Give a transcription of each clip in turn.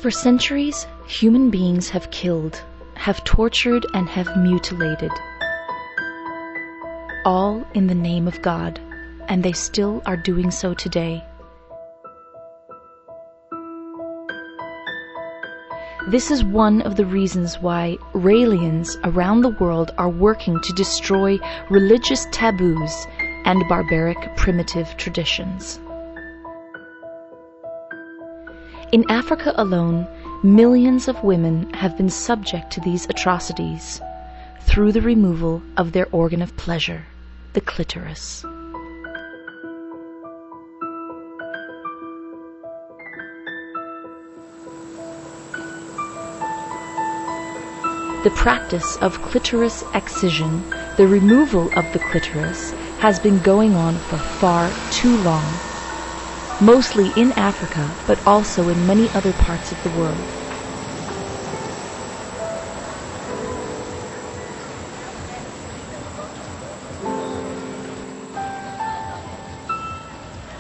For centuries, human beings have killed, have tortured, and have mutilated. All in the name of God, and they still are doing so today. This is one of the reasons why Raelians around the world are working to destroy religious taboos and barbaric primitive traditions. In Africa alone, millions of women have been subject to these atrocities through the removal of their organ of pleasure, the clitoris. The practice of clitoris excision, the removal of the clitoris, has been going on for far too long. Mostly in Africa, but also in many other parts of the world.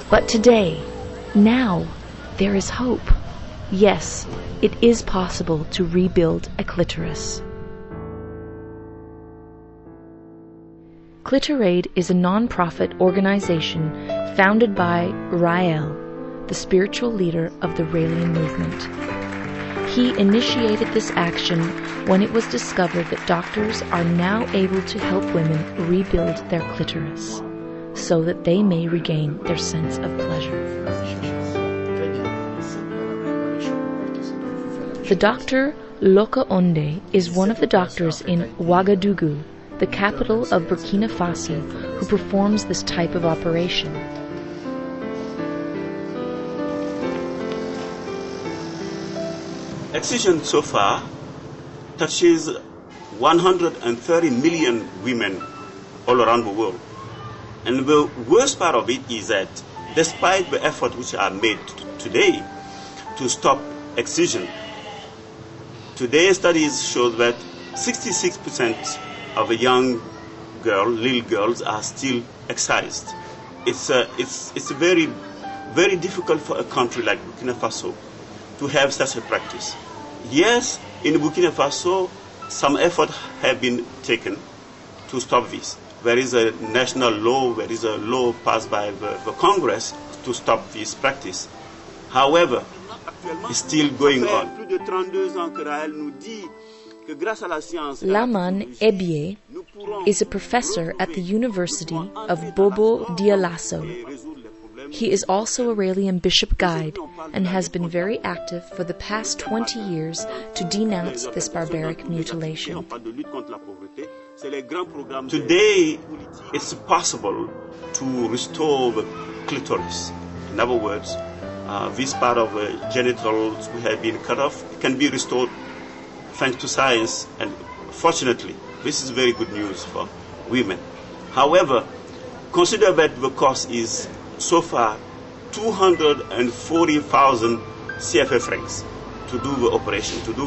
But today, now, there is hope. Yes, it is possible to rebuild a clitoris. Clitoraid is a non-profit organization founded by Rael, the spiritual leader of the Raelian movement. He initiated this action when it was discovered that doctors are now able to help women rebuild their clitoris so that they may regain their sense of pleasure. The doctor Loka Onde is one of the doctors in Ouagadougou, the capital of Burkina Faso, who performs this type of operation. Excision so far touches 130 million women all around the world. And the worst part of it is that despite the efforts which are made today to stop excision, today's studies show that 66% of the young little girls are still excised. It's very, very difficult for a country like Burkina Faso to have such a practice. Yes, in Burkina Faso, some effort have been taken to stop this. There is a national law, there is a law passed by the Congress to stop this practice. However, it's still going on. Laman Ebie is a professor at the University of Bobo Dioulasso. He is also a Raelian bishop guide and has been very active for the past 20 years to denounce this barbaric mutilation. Today, it's possible to restore the clitoris. In other words, this part of the genitals which have been cut off can be restored thanks to science, and fortunately, this is very good news for women. However, consider that the cost is so far 240,000 CFA francs to do the operation, to do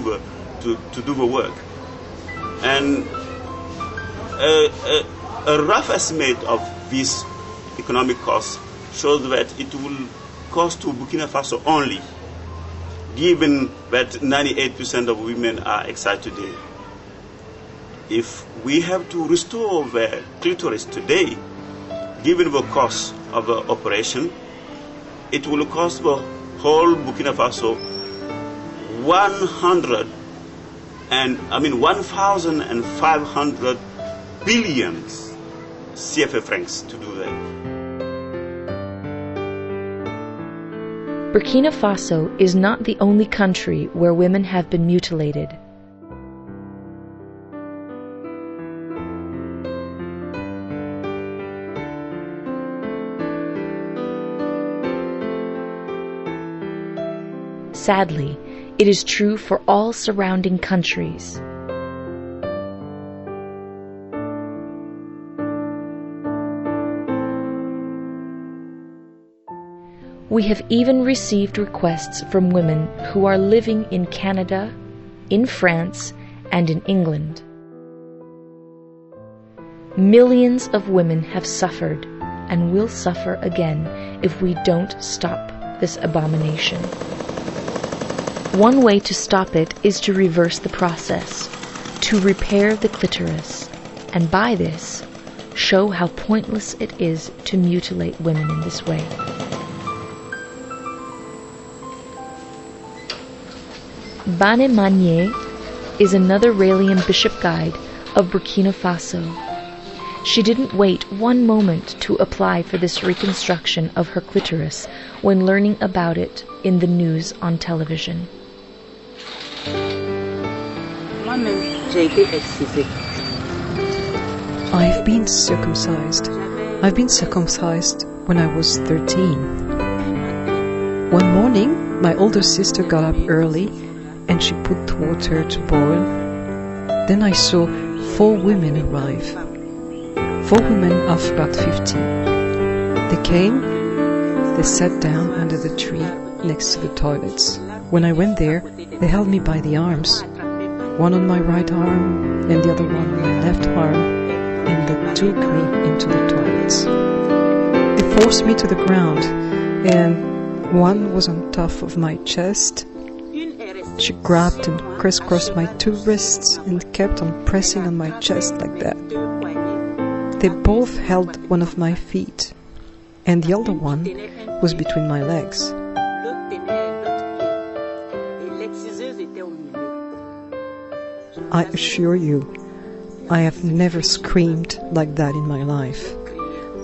the work. And a rough estimate of this economic cost shows that it will cost to Burkina Faso only, given that 98% of women are excited today. If we have to restore the clitoris today, given the cost of the operation, it will cost the whole Burkina Faso 1,500 billion CFA francs to do that. Burkina Faso is not the only country where women have been mutilated. Sadly, it is true for all surrounding countries. We have even received requests from women who are living in Canada, in France, and in England. Millions of women have suffered and will suffer again if we don't stop this abomination. One way to stop it is to reverse the process, to repair the clitoris, and by this, show how pointless it is to mutilate women in this way. Bane Manier is another Raelian bishop guide of Burkina Faso. She didn't wait one moment to apply for this reconstruction of her clitoris when learning about it in the news on television. I've been circumcised. I've been circumcised when I was 13. One morning, my older sister got up early and she put water to boil. Then I saw 4 women arrive. 4 women of about 50. They came, they sat down under the tree next to the toilets. When I went there, they held me by the arms, one on my right arm and the other one on my left arm, and they took me into the toilets. They forced me to the ground, and one was on top of my chest. She grabbed and crisscrossed my 2 wrists and kept on pressing on my chest like that. They both held one of my feet, and the other one was between my legs. I assure you, I have never screamed like that in my life.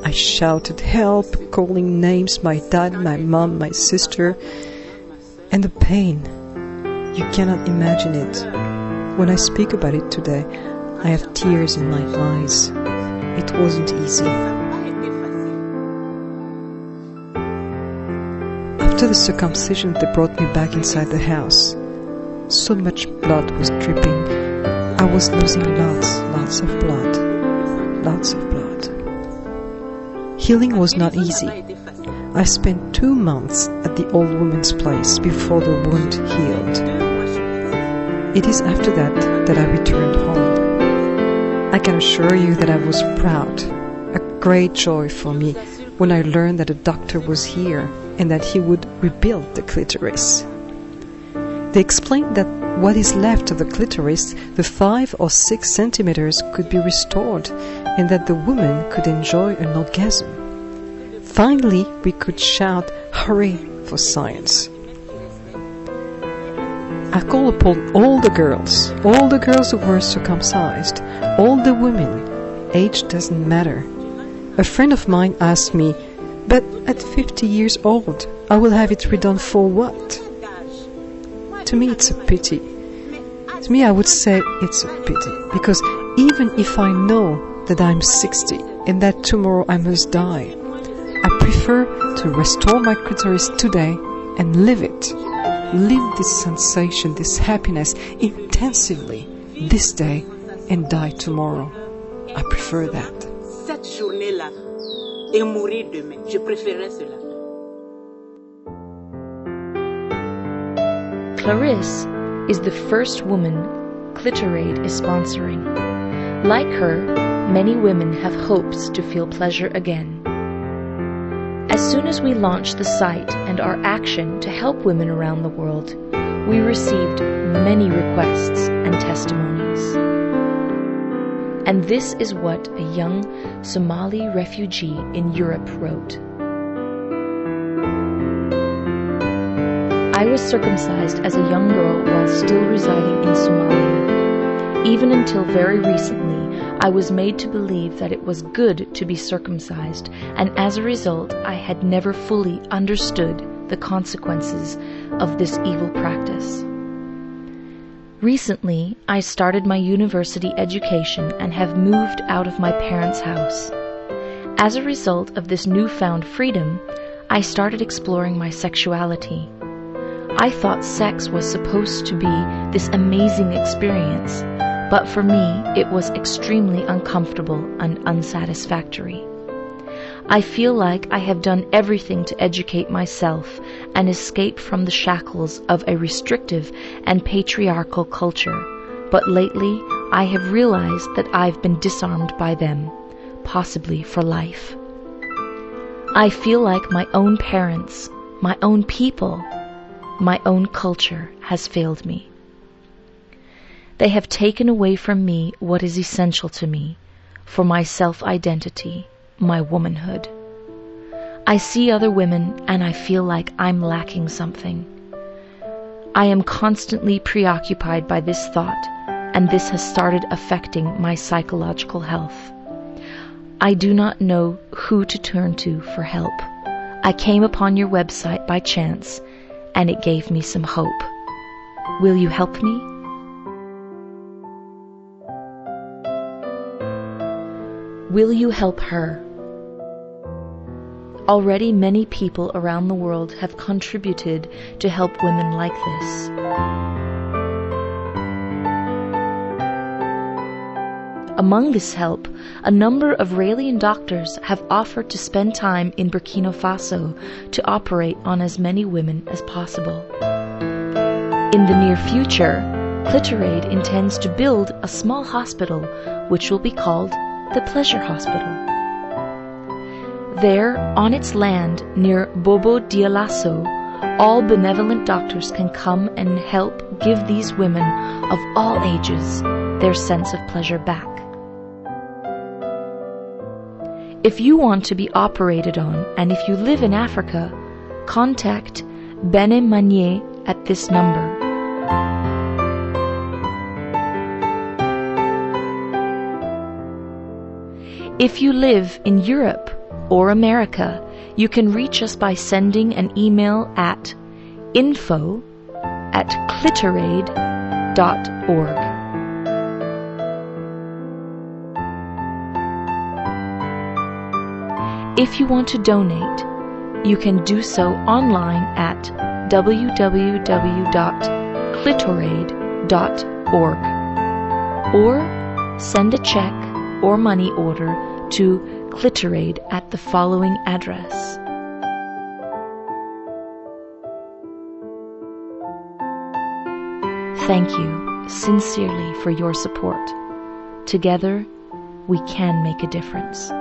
I shouted help, calling names, my dad, my mom, my sister, and the pain. You cannot imagine it. When I speak about it today, I have tears in my eyes. It wasn't easy. After the circumcision, they brought me back inside the house. So much blood was dripping. I was losing lots of blood. Lots of blood. Healing was not easy. I spent 2 months at the old woman's place before the wound healed. It is after that I returned home. I can assure you that I was proud, a great joy for me when I learned that a doctor was here and that he would rebuild the clitoris. They explained that what is left of the clitoris, the 5 or 6 centimeters, could be restored and that the woman could enjoy an orgasm. Finally, we could shout, "Hooray for science!" I call upon all the girls who were circumcised, all the women. Age doesn't matter. A friend of mine asked me, "But at 50 years old, I will have it redone for what?" To me, it's a pity. To me, I would say it's a pity, because even if I know that I'm 60 and that tomorrow I must die, I prefer to restore my clitoris today and live it. Live this sensation, this happiness intensively this day and die tomorrow. I prefer that. Cette journée-là et mourir demain, je préférerais cela. Clarisse is the first woman Clitoraid is sponsoring. Like her, many women have hopes to feel pleasure again. As soon as we launched the site and our action to help women around the world, we received many requests and testimonies. And this is what a young Somali refugee in Europe wrote. I was circumcised as a young girl while still residing in Somalia. Even until very recently, I was made to believe that it was good to be circumcised, and as a result, I had never fully understood the consequences of this evil practice. Recently, I started my university education and have moved out of my parents' house. As a result of this newfound freedom, I started exploring my sexuality. I thought sex was supposed to be this amazing experience, but for me, it was extremely uncomfortable and unsatisfactory. I feel like I have done everything to educate myself and escape from the shackles of a restrictive and patriarchal culture, but lately I have realized that I've been disarmed by them, possibly for life. I feel like my own parents, my own people, my own culture has failed me. They have taken away from me what is essential to me for my self-identity, my womanhood. I see other women and I feel like I'm lacking something. I am constantly preoccupied by this thought, and this has started affecting my psychological health. I do not know who to turn to for help. I came upon your website by chance, and it gave me some hope. Will you help me? Will you help her? Already many people around the world have contributed to help women like this. Among this help, a number of Raelian doctors have offered to spend time in Burkina Faso to operate on as many women as possible. In the near future, Clitoraid intends to build a small hospital which will be called the Pleasure Hospital. There, on its land near Bobo Dioulasso, all benevolent doctors can come and help give these women of all ages their sense of pleasure back. If you want to be operated on, and if you live in Africa, contact Bene Manier at this number. If you live in Europe or America, you can reach us by sending an email at info@clitoraid.org. If you want to donate, you can do so online at www.clitoraid.org or send a check or money order to Clitoraid at the following address. Thank you sincerely for your support. Together, we can make a difference.